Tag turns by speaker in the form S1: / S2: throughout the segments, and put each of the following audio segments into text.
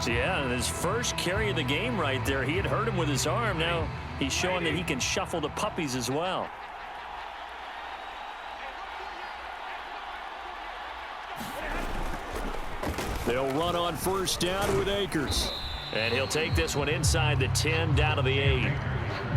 S1: So yeah, in his first carry of the game right there, he had hurt him with his arm. Now he's showing that he can shuffle the puppies as well. They'll run on first down with Akers. And he'll take this one inside the 10, down to the 8.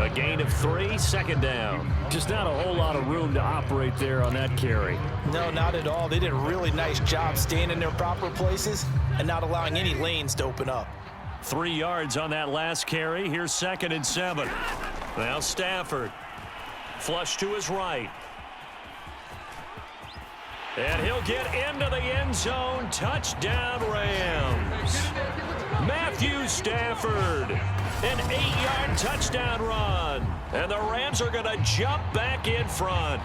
S1: A gain of 3, second down. Just not a whole lot of room to operate there on that carry.
S2: No, not at all. They did a really nice job staying in their proper places and not allowing any lanes to open up.
S1: 3 yards on that last carry. Here's 2nd and 7. Now Stafford. Flush to his right. And he'll get into the end zone. Touchdown, Rams. Matthew Stafford. An 8-yard touchdown run. And the Rams are going to jump back in front.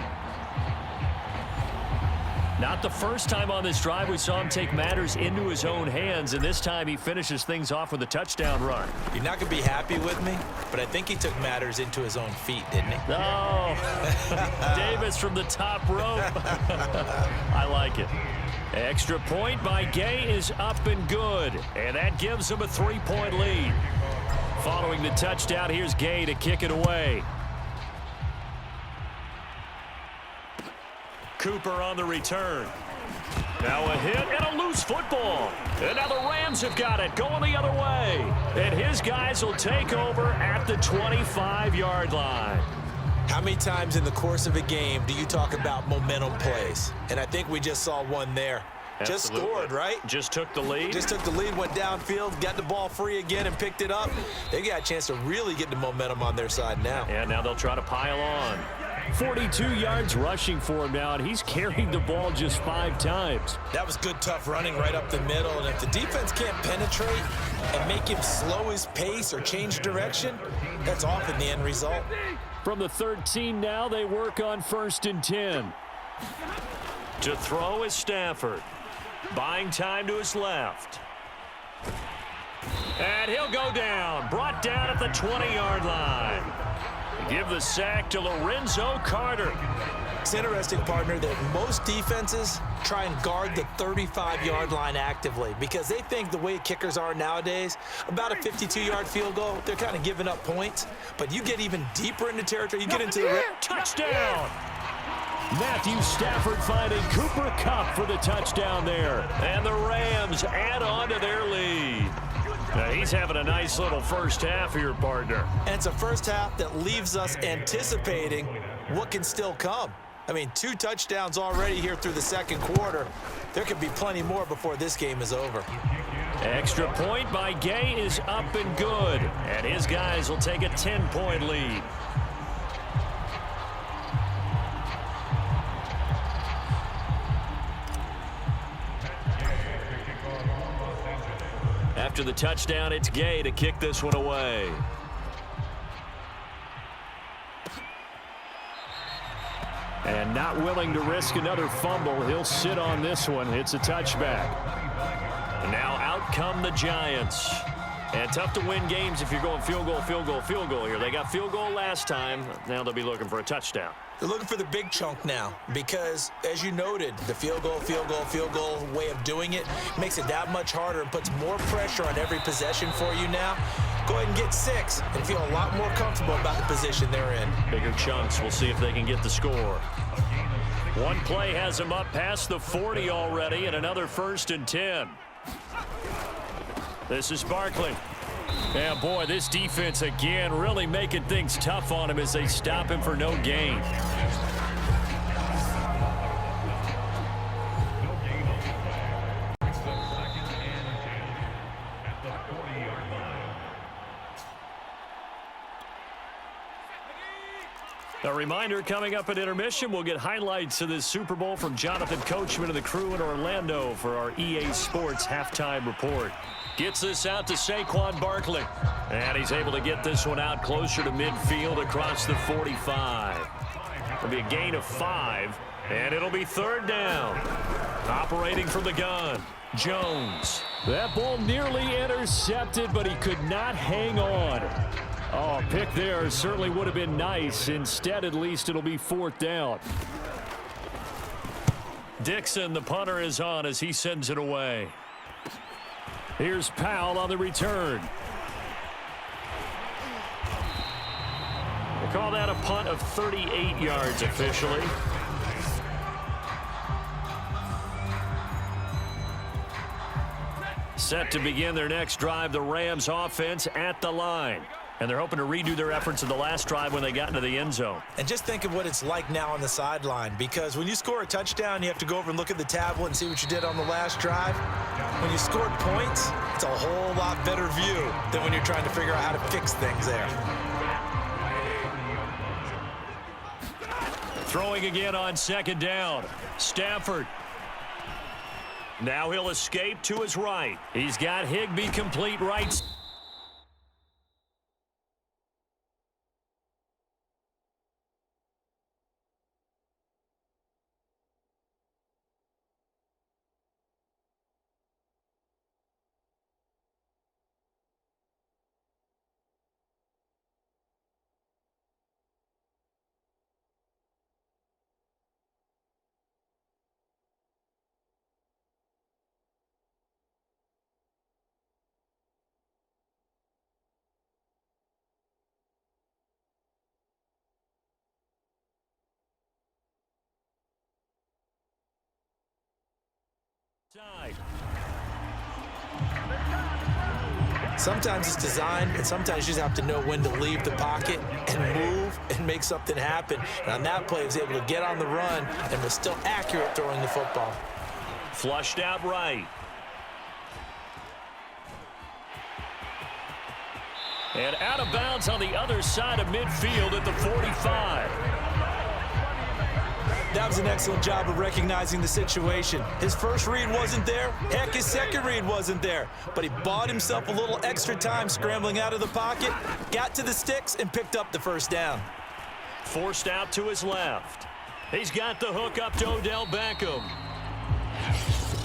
S1: Not the first time on this drive we saw him take matters into his own hands, and this time he finishes things off with a touchdown run.
S2: You're not going to be happy with me, but I think he took matters into his own feet, didn't he?
S1: Oh, Davis from the top rope. I like it. Extra point by Gay is up and good, and that gives him a 3-point lead. Following the touchdown, here's Gay to kick it away. Cooper on the return. Now a hit and a loose football. And now the Rams have got it going the other way. And his guys will take over at the 25-yard line.
S2: How many times in the course of a game do you talk about momentum plays? And I think we just saw one there.
S1: Absolutely.
S2: Just scored, right?
S1: Just took the lead.
S2: Just took the lead, went downfield, got the ball free again and picked it up. They got a chance to really get the momentum on their side now.
S1: And now they'll try to pile on. 42 yards rushing for him now, and he's carried the ball just 5 times.
S2: That was good, tough running right up the middle. And if the defense can't penetrate and make him slow his pace or change direction, that's often the end result.
S1: From the 13 now, they work on 1st and 10. To throw is Stafford. Buying time to his left. And he'll go down. Brought down at the 20-yard line. Give the sack to Lorenzo Carter.
S2: It's interesting, partner, that most defenses try and guard the 35-yard line actively because they think the way kickers are nowadays, about a 52-yard field goal, they're kind of giving up points. But you get even deeper into territory, you get into the
S1: touchdown. Matthew Stafford finding Cooper Kupp for the touchdown there. And the Rams add on to their lead. Now he's having a nice little first half here, partner.
S2: And it's a first half that leaves us anticipating what can still come. I mean, 2 touchdowns already here through the second quarter. There could be plenty more before this game is over.
S1: Extra point by Gay is up and good. And his guys will take a 10-point lead. After the touchdown, it's Gay to kick this one away. And not willing to risk another fumble, he'll sit on this one. It's a touchback. And now out come the Giants. And tough to win games if you're going field goal, field goal, field goal here. They got field goal last time. Now they'll be looking for a touchdown.
S2: They're looking for the big chunk now because, as you noted, the field goal way of doing it makes it that much harder and puts more pressure on every possession for you now. Go ahead and get 6 and feel a lot more comfortable about the position they're in.
S1: Bigger chunks. We'll see if they can get the score. One play has them up past the 40 already, and another 1st and 10. This is Barkley. And boy, this defense again really making things tough on him as they stop him for no gain. A reminder, coming up at intermission, we'll get highlights of this Super Bowl from Jonathan Coachman and the crew in Orlando for our EA Sports halftime report. Gets this out to Saquon Barkley. And he's able to get this one out closer to midfield across the 45. It'll be a gain of 5, and it'll be 3rd down. Operating from the gun, Jones. That ball nearly intercepted, but he could not hang on. Oh, a pick there certainly would have been nice. Instead, at least, it'll be 4th down. Dixon, the punter, is on as he sends it away. Here's Powell on the return. We'll call that a punt of 38 yards officially. Set to begin their next drive, the Rams offense at the line. And they're hoping to redo their efforts in the last drive when they got into the end zone.
S2: And just think of what it's like now on the sideline, because when you score a touchdown, you have to go over and look at the tablet and see what you did on the last drive. When you scored points, it's a whole lot better view than when you're trying to figure out how to fix things there.
S1: Throwing again on second down. Stafford. Now he'll escape to his right. He's got Higbee complete right.
S2: Sometimes it's designed, and sometimes you just have to know when to leave the pocket and move and make something happen. And on that play, he was able to get on the run and was still accurate throwing the football.
S1: Flushed out right. And out of bounds on the other side of midfield at the 45.
S2: That was an excellent job of recognizing the situation. His first read wasn't there. Heck, his second read wasn't there. But he bought himself a little extra time scrambling out of the pocket, got to the sticks, and picked up the first down.
S1: Forced out to his left. He's got the hook up to Odell Beckham.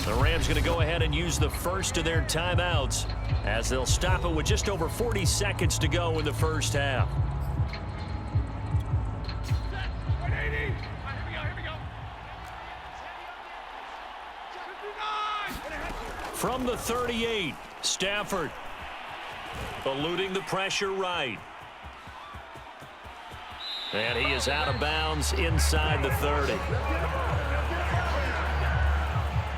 S1: The Rams going to go ahead and use the first of their timeouts as they'll stop it with just over 40 seconds to go in the first half. From the 38, Stafford eluding the pressure right. And he is out of bounds inside the 30.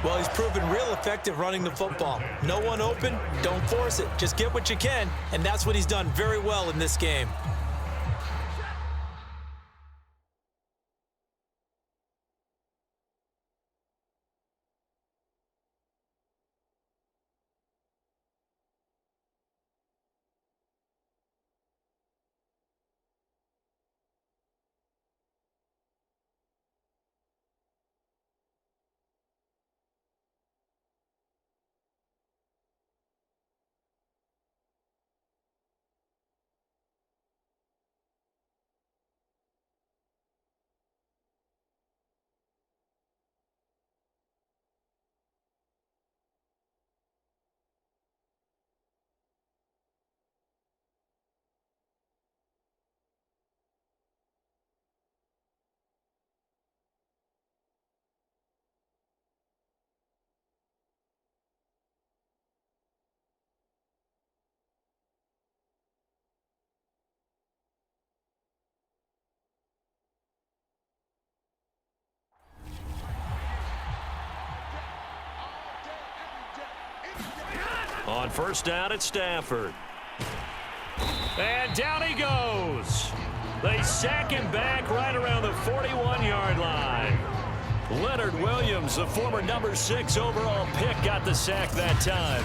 S2: Well, he's proven real effective running the football. No one open, don't force it. Just get what you can, and that's what he's done very well in this game.
S1: On first down at Stafford. And down he goes. They sack him back right around the 41-yard line. Leonard Williams, the former number 6 overall pick, got the sack that time.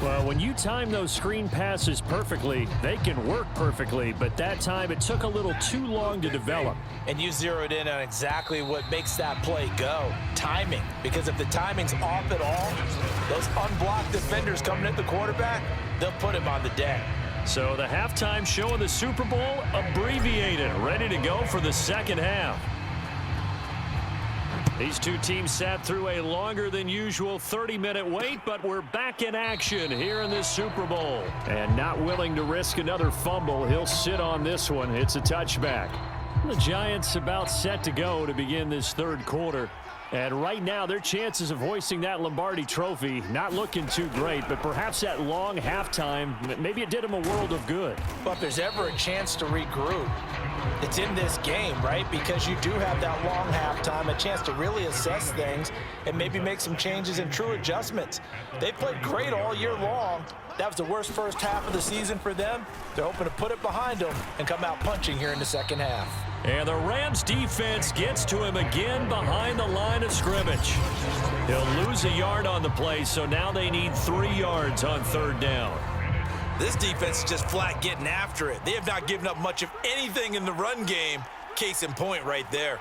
S1: Well, when you time those screen passes perfectly, they can work perfectly, but that time it took a little too long to develop.
S2: And you zeroed in on exactly what makes that play go. Timing. Because if the timing's off at all, those unblocked defenders coming at the quarterback, they'll put him on the deck.
S1: So the halftime show of the Super Bowl abbreviated, ready to go for the second half. These two teams sat through a longer than usual 30-minute wait, but we're back in action here in this Super Bowl. And not willing to risk another fumble, he'll sit on this one. It's a touchback. The Giants about set to go to begin this third quarter. And right now, their chances of hoisting that Lombardi trophy not looking too great, but perhaps that long halftime, maybe it did them a world of good.
S2: Well, if there's ever a chance to regroup, it's in this game, right? Because you do have that long halftime, a chance to really assess things and maybe make some changes and true adjustments. They played great all year long. That was the worst first half of the season for them. They're hoping to put it behind them and come out punching here in the second half.
S1: And the Rams defense gets to him again behind the line of scrimmage. He'll lose a yard on the play, so now they need 3 yards on third down.
S2: This defense is just flat getting after it. They have not given up much of anything in the run game. Case in point right there.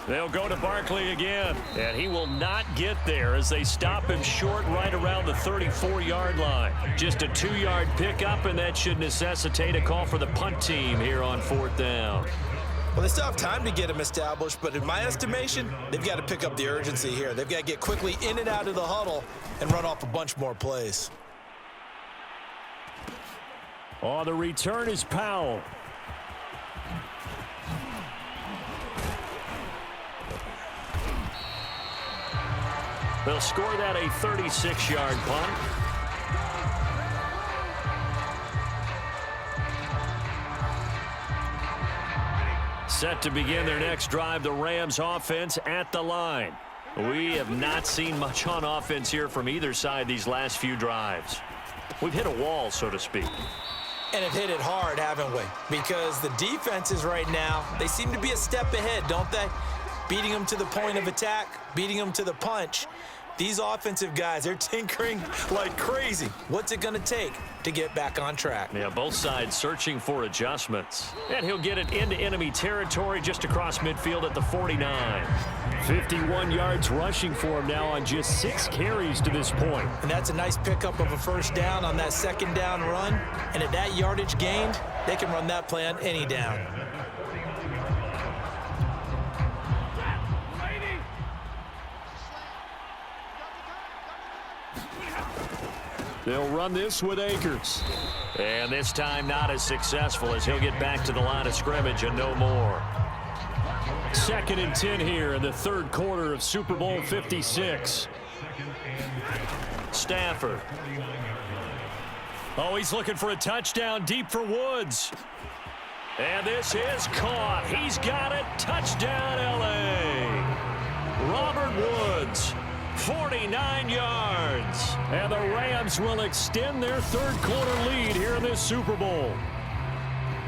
S1: They'll go to Barkley again, and he will not get there as they stop him short right around the 34-yard line. Just a 2-yard pickup, and that should necessitate a call for the punt team here on fourth down.
S2: Well, they still have time to get him established, but in my estimation, they've got to pick up the urgency here. They've got to get quickly in and out of the huddle and run off a bunch more plays.
S1: Oh, the return is Powell. They'll score that a 36-yard punt. Set to begin their next drive, the Rams offense at the line. We have not seen much on offense here from either side these last few drives. We've hit a wall, so to speak.
S2: And have hit it hard, haven't we? Because the defenses right now, they seem to be a step ahead, don't they? Beating them to the point of attack, beating them to the punch. These offensive guys, they're tinkering like crazy. What's it going to take to get back on track?
S1: Yeah, both sides searching for adjustments. And he'll get it into enemy territory just across midfield at the 49. 51 yards rushing for him now on just 6 carries to this point.
S2: And that's a nice pickup of a first down on that second down run. And at that yardage gained, they can run that play on any down.
S1: They'll run this with Akers. And this time not as successful as he'll get back to the line of scrimmage and no more. 2nd and 10 here in the third quarter of Super Bowl 56. Stafford. Oh, he's looking for a touchdown deep for Woods. And this is caught. He's got it. Touchdown, L.A. Robert Woods. 49 yards. And the Rams will extend their third quarter lead here in this Super Bowl.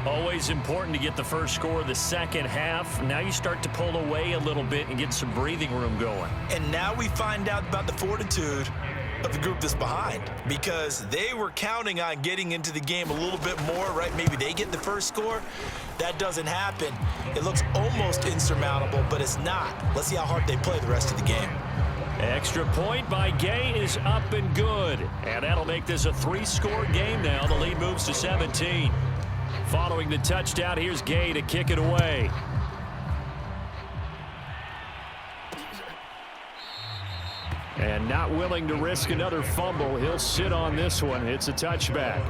S1: Always important to get the first score of the second half. Now you start to pull away a little bit and get some breathing room going.
S2: And now we find out about the fortitude of the group that's behind, because they were counting on getting into the game a little bit more, right? Maybe they get the first score. That doesn't happen. It looks almost insurmountable, but it's not. Let's see how hard they play the rest of the game.
S1: Extra point by Gay is up and good. And that'll make this a 3-score game now. The lead moves to 17. Following the touchdown, here's Gay to kick it away. And not willing to risk another fumble, he'll sit on this one. It's a touchback.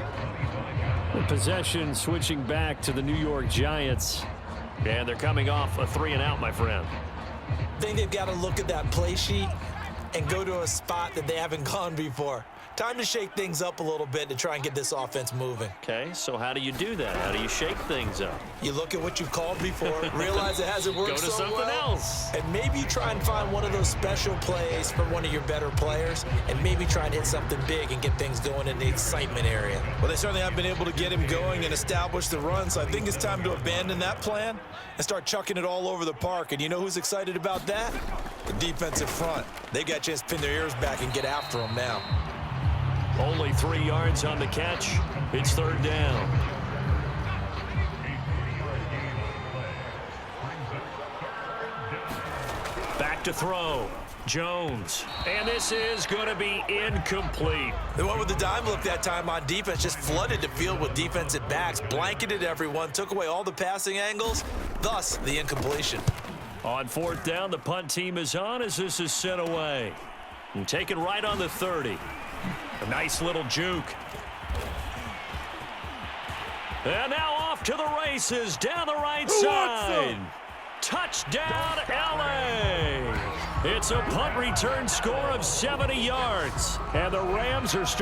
S1: The possession switching back to the New York Giants. And they're coming off a 3-and-out, my friend.
S2: I think they've got to look at that play sheet and go to a spot that they haven't gone before. Time to shake things up a little bit to try and get this offense moving.
S1: Okay, so how do you do that? How do you shake things up?
S2: You look at what you've called before, realize it hasn't worked
S1: Go to
S2: so
S1: something
S2: well,
S1: else.
S2: and maybe you try and find one of those special plays from one of your better players, and maybe try and hit something big and get things going in the excitement area. Well, they certainly haven't been able to get him going and establish the run, so I think it's time to abandon that plan and start chucking it all over the park. And you know who's excited about that? The defensive front. They got a chance to pin their ears back and get after him now.
S1: Only 3 yards on the catch. It's third down. Back to throw. Jones. And this is going to be incomplete.
S2: They went with the dime look that time on defense, just flooded the field with defensive backs, blanketed everyone, took away all the passing angles, thus the incompletion.
S1: On fourth down, the punt team is on as this is sent away. And taken right on the 30. A nice little juke. And now off to the races down the right side. Touchdown, LA! It's a punt return score of 70 yards, and the Rams are